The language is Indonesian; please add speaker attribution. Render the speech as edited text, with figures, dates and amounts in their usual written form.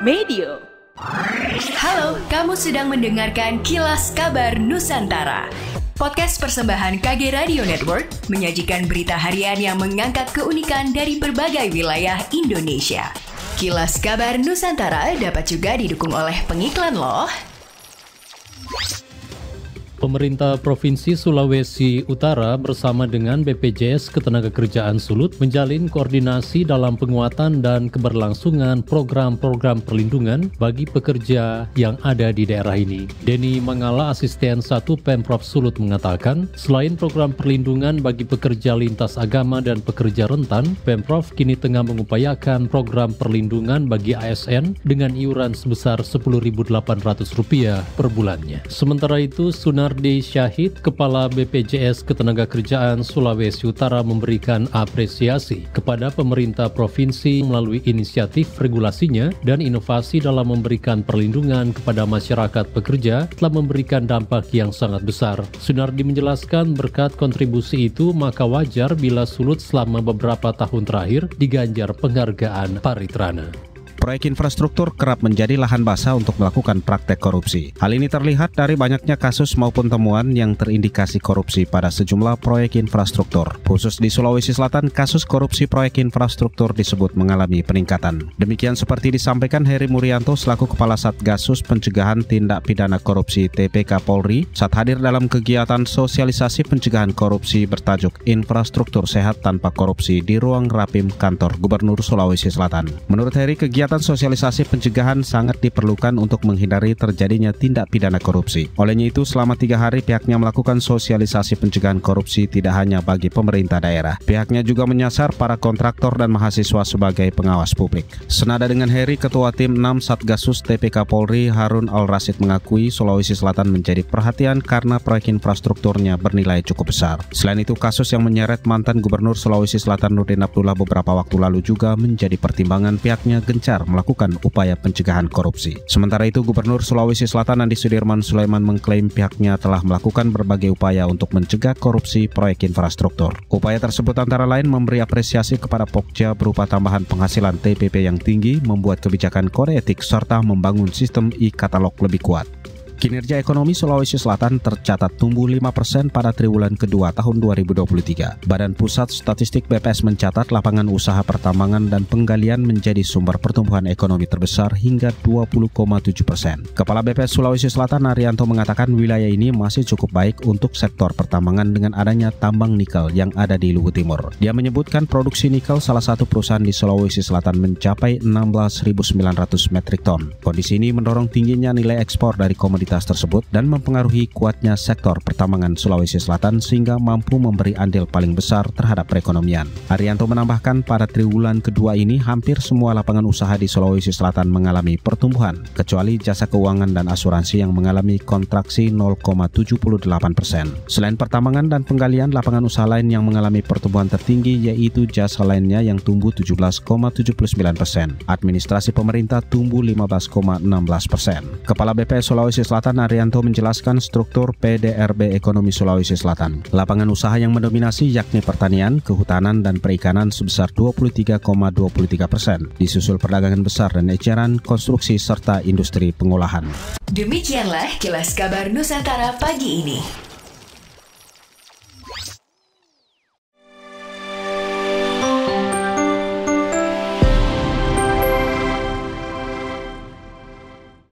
Speaker 1: Medio.
Speaker 2: Halo, kamu sedang mendengarkan Kilas Kabar Nusantara. Podcast persembahan KG Radio Network menyajikan berita harian yang mengangkat keunikan dari berbagai wilayah Indonesia. Kilas Kabar Nusantara dapat juga didukung oleh pengiklan loh.
Speaker 3: Pemerintah Provinsi Sulawesi Utara bersama dengan BPJS Ketenagakerjaan Sulut menjalin koordinasi dalam penguatan dan keberlangsungan program-program perlindungan bagi pekerja yang ada di daerah ini. Denny Mangala, Asisten 1 Pemprov Sulut mengatakan, selain program perlindungan bagi pekerja lintas agama dan pekerja rentan, Pemprov kini tengah mengupayakan program perlindungan bagi ASN dengan iuran sebesar Rp10.800 per bulannya. Sementara itu, Sunardi Syahid, Kepala BPJS Ketenagakerjaan Sulawesi Utara memberikan apresiasi kepada pemerintah provinsi melalui inisiatif regulasinya dan inovasi dalam memberikan perlindungan kepada masyarakat pekerja telah memberikan dampak yang sangat besar. Sunardi menjelaskan berkat kontribusi itu maka wajar bila Sulut selama beberapa tahun terakhir diganjar penghargaan Paritrana.
Speaker 4: Proyek infrastruktur kerap menjadi lahan basah untuk melakukan praktek korupsi. Hal ini terlihat dari banyaknya kasus maupun temuan yang terindikasi korupsi pada sejumlah proyek infrastruktur. Khusus di Sulawesi Selatan, kasus korupsi proyek infrastruktur disebut mengalami peningkatan. Demikian seperti disampaikan Heri Murianto selaku Kepala Satgasus Pencegahan Tindak Pidana Korupsi TPK Polri saat hadir dalam kegiatan sosialisasi pencegahan korupsi bertajuk Infrastruktur Sehat Tanpa Korupsi di ruang Rapim Kantor Gubernur Sulawesi Selatan. Menurut Heri, kegiatan sosialisasi pencegahan sangat diperlukan untuk menghindari terjadinya tindak pidana korupsi. Olehnya itu, selama 3 hari pihaknya melakukan sosialisasi pencegahan korupsi tidak hanya bagi pemerintah daerah. Pihaknya juga menyasar para kontraktor dan mahasiswa sebagai pengawas publik. Senada dengan Heri, Ketua Tim 6 Satgasus TPK Polri Harun Al-Rasyid mengakui Sulawesi Selatan menjadi perhatian karena proyek infrastrukturnya bernilai cukup besar. Selain itu, kasus yang menyeret mantan Gubernur Sulawesi Selatan Nurdin Abdullah beberapa waktu lalu juga menjadi pertimbangan pihaknya gencar melakukan upaya pencegahan korupsi. Sementara itu, Gubernur Sulawesi Selatan Andi Sudirman Sulaiman mengklaim pihaknya telah melakukan berbagai upaya untuk mencegah korupsi proyek infrastruktur. Upaya tersebut antara lain memberi apresiasi kepada Pokja berupa tambahan penghasilan TPP yang tinggi, membuat kebijakan kode etik, serta membangun sistem e-katalog lebih kuat. Kinerja ekonomi Sulawesi Selatan tercatat tumbuh 5% pada triwulan kedua tahun 2023. Badan Pusat Statistik BPS mencatat lapangan usaha pertambangan dan penggalian menjadi sumber pertumbuhan ekonomi terbesar hingga 20,7%. Kepala BPS Sulawesi Selatan Arianto mengatakan wilayah ini masih cukup baik untuk sektor pertambangan dengan adanya tambang nikel yang ada di Luwu Timur. Dia menyebutkan produksi nikel salah satu perusahaan di Sulawesi Selatan mencapai 16.900 metrik ton. Kondisi ini mendorong tingginya nilai ekspor dari komoditas tersebut dan mempengaruhi kuatnya sektor pertambangan Sulawesi Selatan sehingga mampu memberi andil paling besar terhadap perekonomian. Arianto menambahkan pada triwulan kedua ini hampir semua lapangan usaha di Sulawesi Selatan mengalami pertumbuhan, kecuali jasa keuangan dan asuransi yang mengalami kontraksi 0,78%. Selain pertambangan dan penggalian, lapangan usaha lain yang mengalami pertumbuhan tertinggi yaitu jasa lainnya yang tumbuh 17,79%. Administrasi pemerintah tumbuh 15,16%. Kepala BPS Sulawesi Selatan Arianto menjelaskan struktur PDRB Ekonomi Sulawesi Selatan. Lapangan usaha yang mendominasi yakni pertanian, kehutanan, dan perikanan sebesar 23,23%, disusul perdagangan besar dan eceran, konstruksi, serta industri pengolahan.
Speaker 2: Demikianlah Kilas Kabar Nusantara pagi ini.